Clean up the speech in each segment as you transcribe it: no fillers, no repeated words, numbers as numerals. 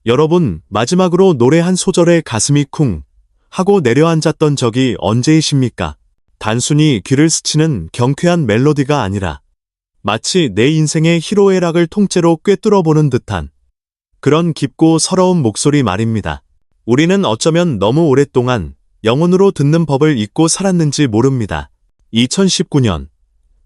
여러분, 마지막으로 노래 한 소절에 가슴이 쿵 하고 내려앉았던 적이 언제이십니까? 단순히 귀를 스치는 경쾌한 멜로디가 아니라 마치 내 인생의 희로애락을 통째로 꿰뚫어보는 듯한 그런 깊고 서러운 목소리 말입니다. 우리는 어쩌면 너무 오랫동안 영혼으로 듣는 법을 잊고 살았는지 모릅니다. 2019년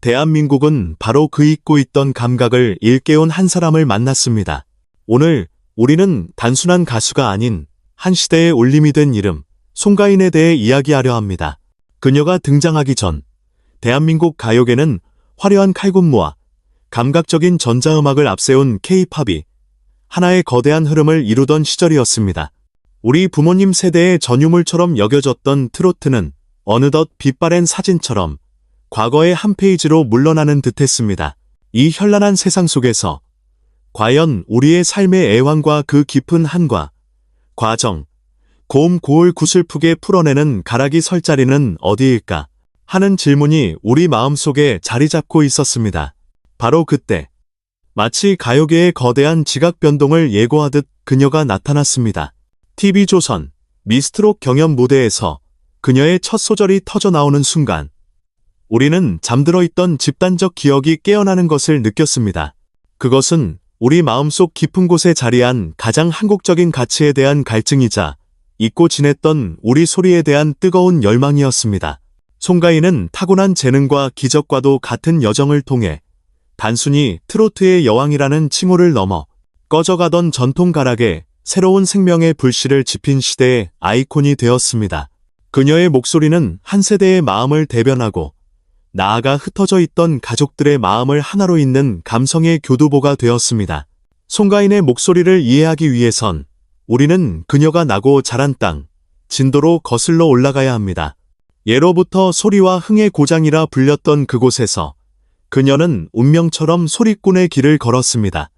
대한민국은 바로 그 잊고 있던 감각을 일깨운 한 사람을 만났습니다. 오늘 우리는 단순한 가수가 아닌 한 시대의 울림이 된 이름, 송가인에 대해 이야기하려 합니다. 그녀가 등장하기 전 대한민국 가요계는 화려한 칼군무와 감각적인 전자음악을 앞세운 K-팝이 하나의 거대한 흐름을 이루던 시절이었습니다. 우리 부모님 세대의 전유물처럼 여겨졌던 트로트는 어느덧 빛바랜 사진처럼 과거의 한 페이지로 물러나는 듯했습니다. 이 현란한 세상 속에서 과연 우리의 삶의 애환과 그 깊은 한과 과정, 고음 고을 구슬프게 풀어내는 가락이 설 자리는 어디일까 하는 질문이 우리 마음속에 자리 잡고 있었습니다. 바로 그때 마치 가요계의 거대한 지각 변동을 예고하듯 그녀가 나타났습니다. TV조선 미스트롯 경연 무대에서 그녀의 첫 소절이 터져나오는 순간 우리는 잠들어 있던 집단적 기억이 깨어나는 것을 느꼈습니다. 그것은 우리 마음속 깊은 곳에 자리한 가장 한국적인 가치에 대한 갈증이자 잊고 지냈던 우리 소리에 대한 뜨거운 열망이었습니다. 송가인은 타고난 재능과 기적과도 같은 여정을 통해 단순히 트로트의 여왕이라는 칭호를 넘어 꺼져가던 전통 가락에 새로운 생명의 불씨를 지핀 시대의 아이콘이 되었습니다. 그녀의 목소리는 한 세대의 마음을 대변하고 나아가 흩어져 있던 가족들의 마음을 하나로 잇는 감성의 교두보가 되었습니다. 송가인의 목소리를 이해하기 위해선 우리는 그녀가 나고 자란 땅, 진도로 거슬러 올라가야 합니다. 예로부터 소리와 흥의 고장이라 불렸던 그곳에서 그녀는 운명처럼 소리꾼의 길을 걸었습니다.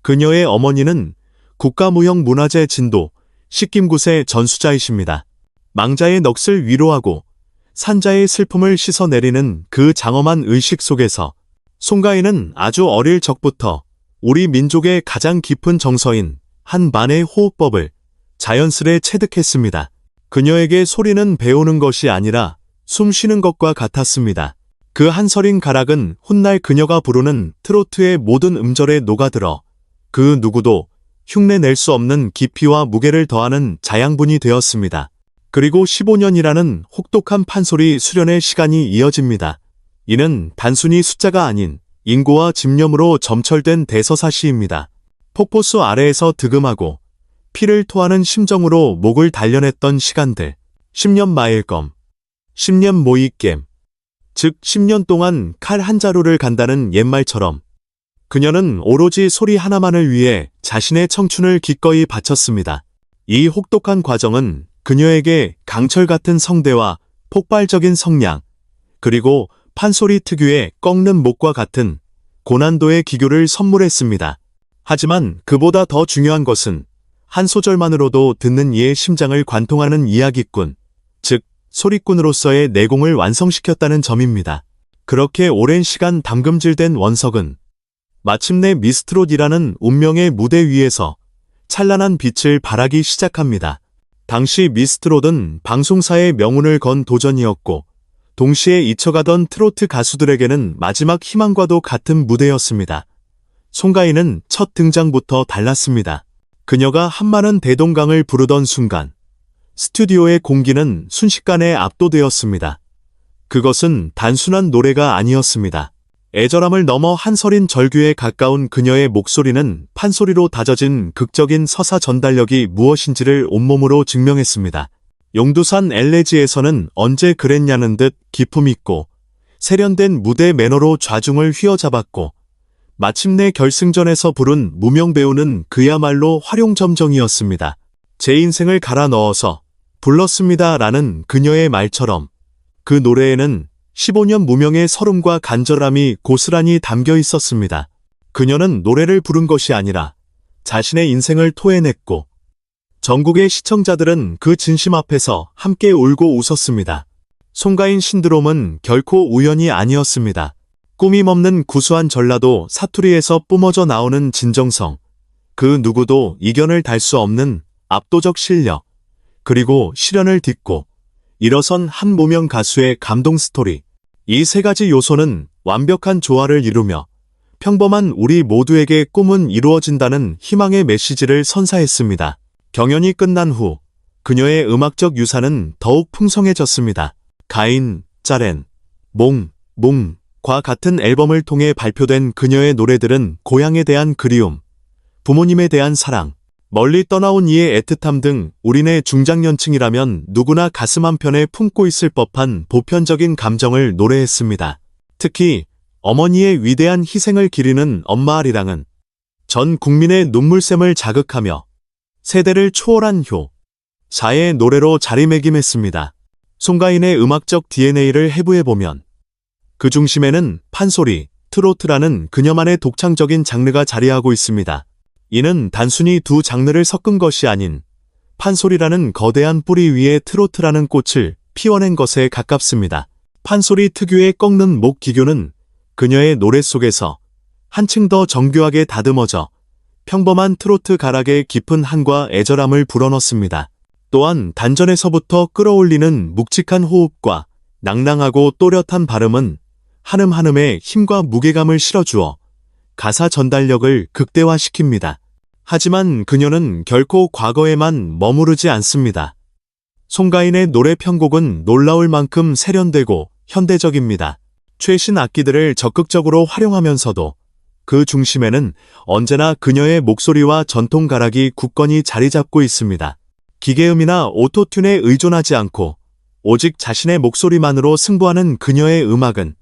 그녀의 어머니는 국가무형문화재 진도, 식김굿의 전수자이십니다. 망자의 넋을 위로하고 산자의 슬픔을 씻어내리는 그 장엄한 의식 속에서 송가인은 아주 어릴 적부터 우리 민족의 가장 깊은 정서인 한반의 호흡법을 자연스레 체득했습니다. 그녀에게 소리는 배우는 것이 아니라 숨 쉬는 것과 같았습니다. 그 한서린 가락은 훗날 그녀가 부르는 트로트의 모든 음절에 녹아들어 그 누구도 흉내낼 수 없는 깊이와 무게를 더하는 자양분이 되었습니다. 그리고 15년이라는 혹독한 판소리 수련의 시간이 이어집니다. 이는 단순히 숫자가 아닌 인고와 집념으로 점철된 대서사시입니다. 폭포수 아래에서 득음하고 피를 토하는 심정으로 목을 단련했던 시간들. 10년 마일검, 10년 모이겜, 즉 10년 동안 칼 한 자루를 간다는 옛말처럼 그녀는 오로지 소리 하나만을 위해 자신의 청춘을 기꺼이 바쳤습니다. 이 혹독한 과정은 그녀에게 강철 같은 성대와 폭발적인 성량, 그리고 판소리 특유의 꺾는 목과 같은 고난도의 기교를 선물했습니다. 하지만 그보다 더 중요한 것은 한 소절만으로도 듣는 이의 심장을 관통하는 이야기꾼, 즉 소리꾼으로서의 내공을 완성시켰다는 점입니다. 그렇게 오랜 시간 담금질된 원석은 마침내 미스트롯이라는 운명의 무대 위에서 찬란한 빛을 발하기 시작합니다. 당시 미스트롯은 방송사의 명운을 건 도전이었고 동시에 잊혀가던 트로트 가수들에게는 마지막 희망과도 같은 무대였습니다. 송가인은 첫 등장부터 달랐습니다. 그녀가 한마는 대동강을 부르던 순간 스튜디오의 공기는 순식간에 압도되었습니다. 그것은 단순한 노래가 아니었습니다. 애절함을 넘어 한서린 절규에 가까운 그녀의 목소리는 판소리로 다져진 극적인 서사 전달력이 무엇인지를 온몸으로 증명했습니다. 용두산 엘레지에서는 언제 그랬냐는 듯 기품 있고 세련된 무대 매너로 좌중을 휘어잡았고 마침내 결승전에서 부른 무명배우는 그야말로 활용점정이었습니다. 제 인생을 갈아 넣어서 불렀습니다 라는 그녀의 말처럼 그 노래에는 15년 무명의 서름과 간절함이 고스란히 담겨 있었습니다. 그녀는 노래를 부른 것이 아니라 자신의 인생을 토해냈고 전국의 시청자들은 그 진심 앞에서 함께 울고 웃었습니다. 송가인 신드롬은 결코 우연이 아니었습니다. 꾸밈 없는 구수한 전라도 사투리에서 뿜어져 나오는 진정성, 그 누구도 이견을 달 수 없는 압도적 실력, 그리고 실현을 딛고 일어선 한 무명 가수의 감동 스토리. 이 세 가지 요소는 완벽한 조화를 이루며 평범한 우리 모두에게 꿈은 이루어진다는 희망의 메시지를 선사했습니다. 경연이 끝난 후 그녀의 음악적 유산은 더욱 풍성해졌습니다. 가인, 짜렌, 몽과 같은 앨범을 통해 발표된 그녀의 노래들은 고향에 대한 그리움, 부모님에 대한 사랑, 멀리 떠나온 이의 애틋함 등 우리네 중장년층이라면 누구나 가슴 한편에 품고 있을 법한 보편적인 감정을 노래했습니다. 특히 어머니의 위대한 희생을 기리는 엄마 아리랑은 전 국민의 눈물샘을 자극하며 세대를 초월한 사의 노래로 자리매김했습니다. 송가인의 음악적 DNA를 해부해보면 그 중심에는 판소리, 트로트라는 그녀만의 독창적인 장르가 자리하고 있습니다. 이는 단순히 두 장르를 섞은 것이 아닌 판소리라는 거대한 뿌리 위에 트로트라는 꽃을 피워낸 것에 가깝습니다. 판소리 특유의 꺾는 목 기교는 그녀의 노래 속에서 한층 더 정교하게 다듬어져 평범한 트로트 가락의 깊은 한과 애절함을 불어넣습니다. 또한 단전에서부터 끌어올리는 묵직한 호흡과 낭낭하고 또렷한 발음은 한음 한음에 힘과 무게감을 실어주어 가사 전달력을 극대화시킵니다. 하지만 그녀는 결코 과거에만 머무르지 않습니다. 송가인의 노래 편곡은 놀라울 만큼 세련되고 현대적입니다. 최신 악기들을 적극적으로 활용하면서도 그 중심에는 언제나 그녀의 목소리와 전통 가락이 굳건히 자리 잡고 있습니다. 기계음이나 오토튠에 의존하지 않고 오직 자신의 목소리만으로 승부하는 그녀의 음악은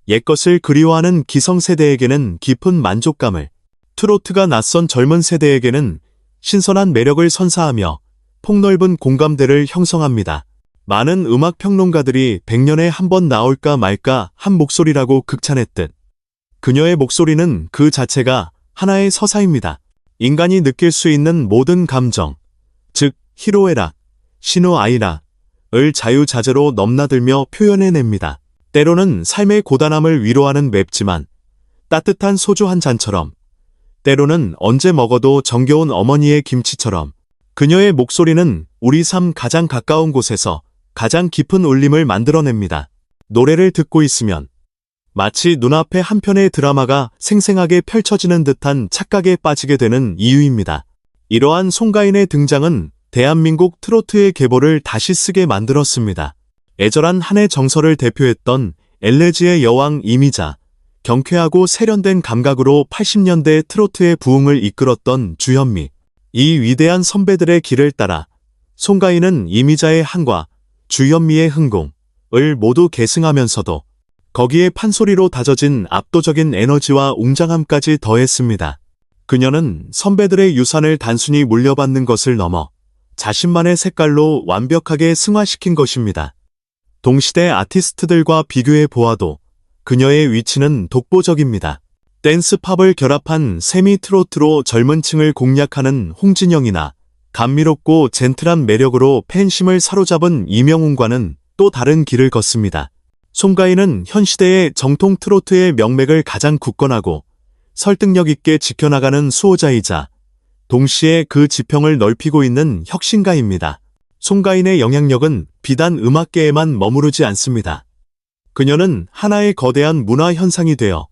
옛것을 그리워하는 기성세대에게는 깊은 만족감을, 트로트가 낯선 젊은 세대에게는 신선한 매력을 선사하며 폭넓은 공감대를 형성합니다. 많은 음악 평론가들이 100년에 한 번 나올까 말까 한 목소리라고 극찬했듯 그녀의 목소리는 그 자체가 하나의 서사입니다. 인간이 느낄 수 있는 모든 감정, 즉 희로애락, 신호아이락을 자유자재로 넘나들며 표현해냅니다. 때로는 삶의 고단함을 위로하는 맵지만 따뜻한 소주 한 잔처럼, 때로는 언제 먹어도 정겨운 어머니의 김치처럼 그녀의 목소리는 우리 삶 가장 가까운 곳에서 가장 깊은 울림을 만들어냅니다. 노래를 듣고 있으면 마치 눈앞에 한 편의 드라마가 생생하게 펼쳐지는 듯한 착각에 빠지게 되는 이유입니다. 이러한 송가인의 등장은 대한민국 트로트의 계보를 다시 쓰게 만들었습니다. 애절한 한의 정서를 대표했던 엘레지의 여왕 이미자, 경쾌하고 세련된 감각으로 80년대 트로트의 부흥을 이끌었던 주현미, 이 위대한 선배들의 길을 따라 송가인은 이미자의 한과 주현미의 흥공을 모두 계승하면서도 거기에 판소리로 다져진 압도적인 에너지와 웅장함까지 더했습니다. 그녀는 선배들의 유산을 단순히 물려받는 것을 넘어 자신만의 색깔로 완벽하게 승화시킨 것입니다. 동시대 아티스트들과 비교해 보아도 그녀의 위치는 독보적입니다. 댄스팝을 결합한 세미 트로트로 젊은 층을 공략하는 홍진영이나 감미롭고 젠틀한 매력으로 팬심을 사로잡은 이명웅과는 또 다른 길을 걷습니다. 송가인은 현 시대의 정통 트로트의 명맥을 가장 굳건하고 설득력 있게 지켜나가는 수호자이자 동시에 그 지평을 넓히고 있는 혁신가입니다. 송가인의 영향력은 비단 음악계에만 머무르지 않습니다. 그녀는 하나의 거대한 문화 현상이 되어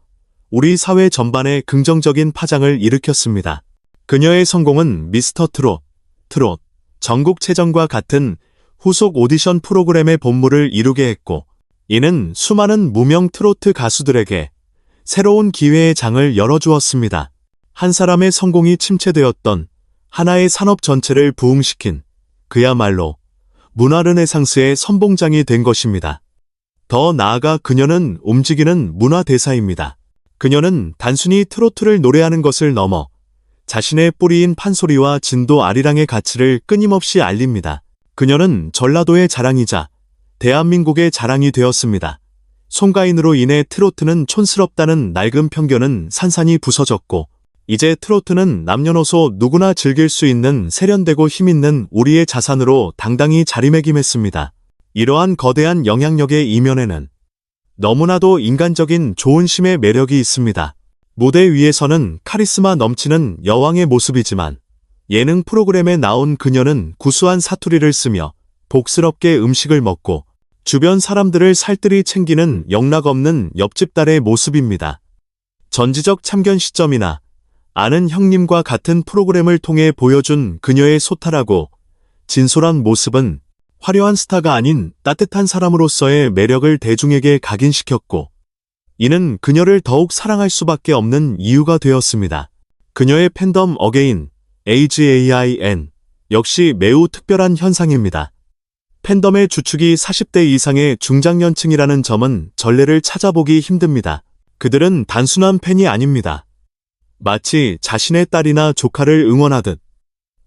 우리 사회 전반에 긍정적인 파장을 일으켰습니다. 그녀의 성공은 미스터 트롯, 전국체전과 같은 후속 오디션 프로그램의 본물을 이루게 했고, 이는 수많은 무명 트로트 가수들에게 새로운 기회의 장을 열어주었습니다. 한 사람의 성공이 침체되었던 하나의 산업 전체를 부흥시킨 그야말로 문화 르네상스의 선봉장이 된 것입니다. 더 나아가 그녀는 움직이는 문화 대사입니다. 그녀는 단순히 트로트를 노래하는 것을 넘어 자신의 뿌리인 판소리와 진도 아리랑의 가치를 끊임없이 알립니다. 그녀는 전라도의 자랑이자 대한민국의 자랑이 되었습니다. 송가인으로 인해 트로트는 촌스럽다는 낡은 편견은 산산이 부서졌고, 이제 트로트는 남녀노소 누구나 즐길 수 있는 세련되고 힘있는 우리의 자산으로 당당히 자리매김했습니다. 이러한 거대한 영향력의 이면에는 너무나도 인간적인 조은심의 매력이 있습니다. 무대 위에서는 카리스마 넘치는 여왕의 모습이지만 예능 프로그램에 나온 그녀는 구수한 사투리를 쓰며 복스럽게 음식을 먹고 주변 사람들을 살뜰히 챙기는 영락없는 옆집 딸의 모습입니다. 전지적 참견 시점이나 아는 형님과 같은 프로그램을 통해 보여준 그녀의 소탈하고 진솔한 모습은 화려한 스타가 아닌 따뜻한 사람으로서의 매력을 대중에게 각인시켰고, 이는 그녀를 더욱 사랑할 수밖에 없는 이유가 되었습니다. 그녀의 팬덤 어게인, AGAIN, 역시 매우 특별한 현상입니다. 팬덤의 주축이 40대 이상의 중장년층이라는 점은 전례를 찾아보기 힘듭니다. 그들은 단순한 팬이 아닙니다. 마치 자신의 딸이나 조카를 응원하듯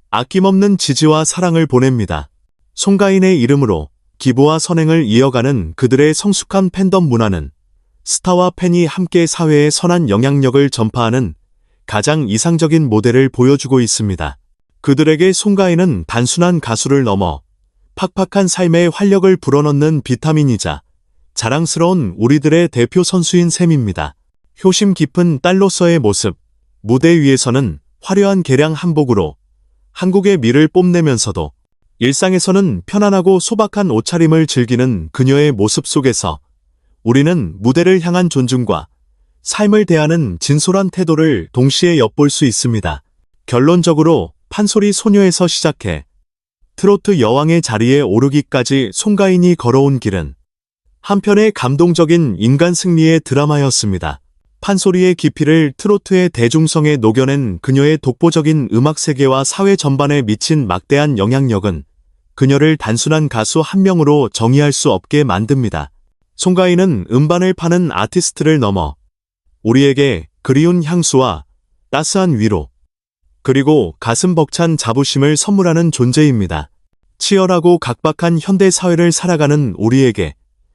아낌없는 지지와 사랑을 보냅니다. 송가인의 이름으로 기부와 선행을 이어가는 그들의 성숙한 팬덤 문화는 스타와 팬이 함께 사회에 선한 영향력을 전파하는 가장 이상적인 모델을 보여주고 있습니다. 그들에게 송가인은 단순한 가수를 넘어 팍팍한 삶의 활력을 불어넣는 비타민이자 자랑스러운 우리들의 대표 선수인 셈입니다. 효심 깊은 딸로서의 모습, 무대 위에서는 화려한 개량 한복으로 한국의 미를 뽐내면서도 일상에서는 편안하고 소박한 옷차림을 즐기는 그녀의 모습 속에서 우리는 무대를 향한 존중과 삶을 대하는 진솔한 태도를 동시에 엿볼 수 있습니다. 결론적으로 판소리 소녀에서 시작해 트로트 여왕의 자리에 오르기까지 송가인이 걸어온 길은 한편의 감동적인 인간 승리의 드라마였습니다. 판소리의 깊이를 트로트의 대중성에 녹여낸 그녀의 독보적인 음악 세계와 사회 전반에 미친 막대한 영향력은 그녀를 단순한 가수 한 명으로 정의할 수 없게 만듭니다. 송가인은 음반을 파는 아티스트를 넘어 우리에게 그리운 향수와 따스한 위로, 그리고 가슴 벅찬 자부심을 선물하는 존재입니다. 치열하고 각박한 현대 사회를 살아가는 우리에게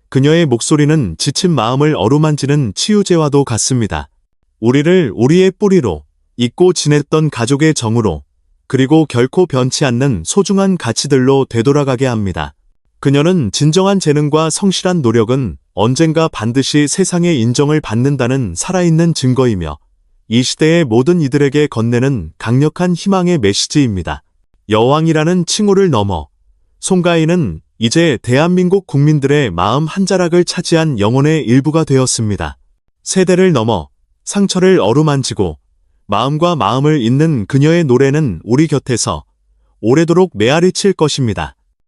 그녀의 목소리는 지친 마음을 어루만지는 치유제와도 같습니다. 우리를 우리의 뿌리로, 잊고 지냈던 가족의 정으로, 그리고 결코 변치 않는 소중한 가치들로 되돌아가게 합니다. 그녀는 진정한 재능과 성실한 노력은 언젠가 반드시 세상의 인정을 받는다는 살아있는 증거이며 이 시대의 모든 이들에게 건네는 강력한 희망의 메시지입니다. 여왕이라는 칭호를 넘어 송가인은 이제 대한민국 국민들의 마음 한 자락을 차지한 영혼의 일부가 되었습니다. 세대를 넘어 상처를 어루만지고 마음과 마음을 잇는 그녀의 노래는 우리 곁에서 오래도록 메아리 칠 것입니다.